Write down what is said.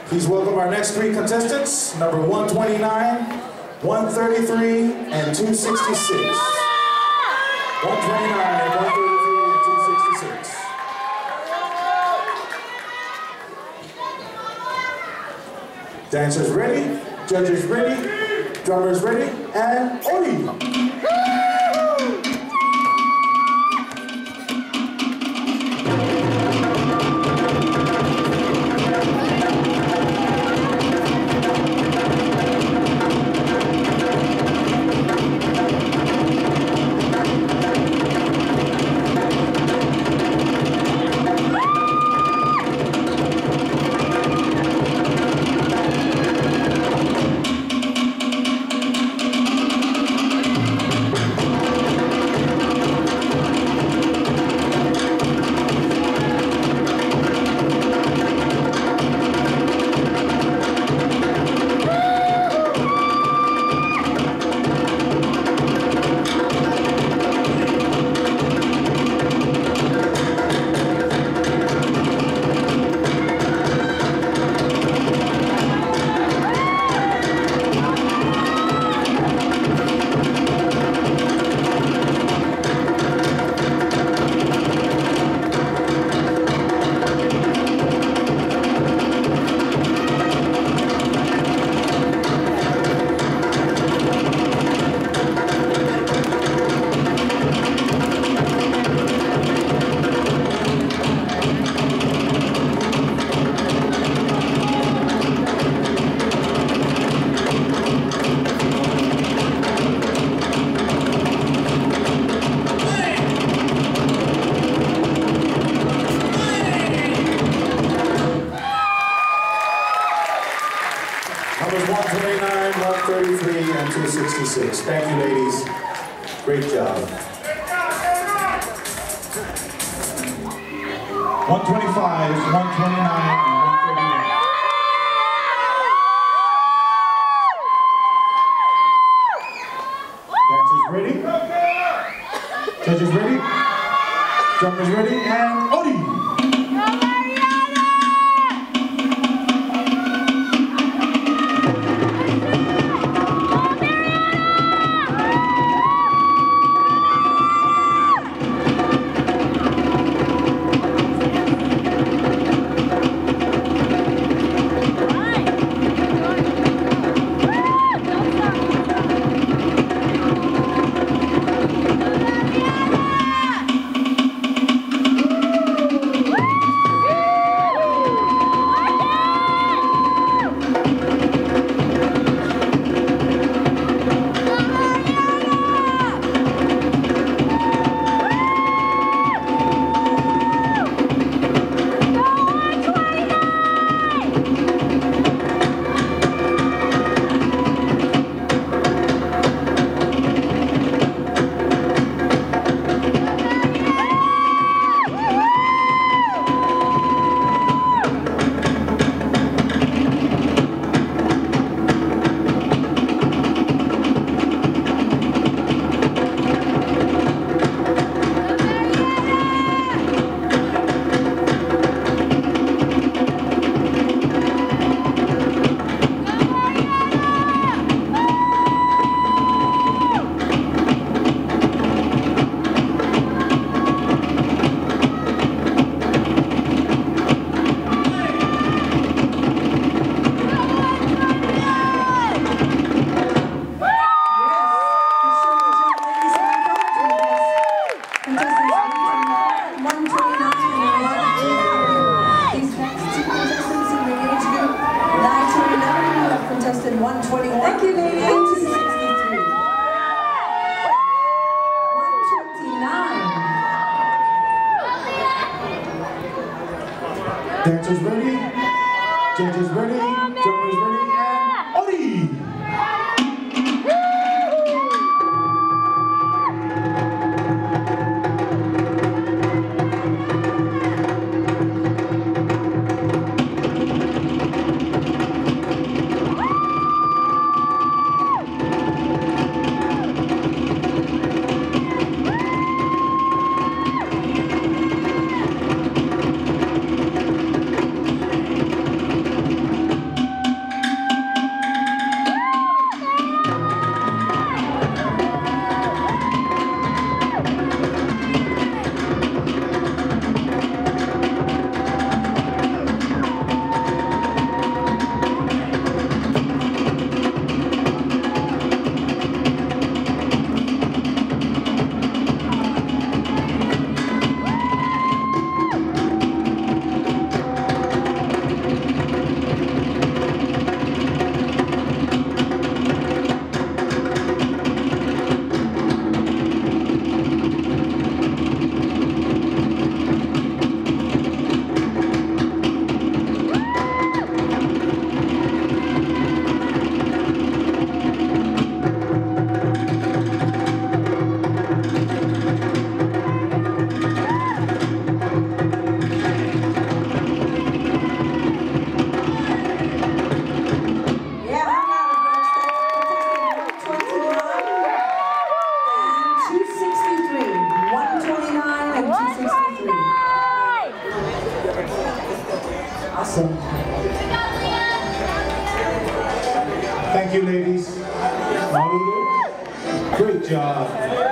Please welcome our next three contestants, number 129, 133, and 266. 129, 133, and 266. Dancers ready, judges ready, drummers ready, and Ori! Numbers 129, 133, and 266. Thank you, ladies. Great job. 125, 129, and 131. Dancers ready? Judges ready? Drummers ready? And Odi! Thank you, ladies. 163. 129. Dancers ready? Judges ready? Drummers ready? And Odi! Awesome. Thank you, ladies. Maulu. Great job.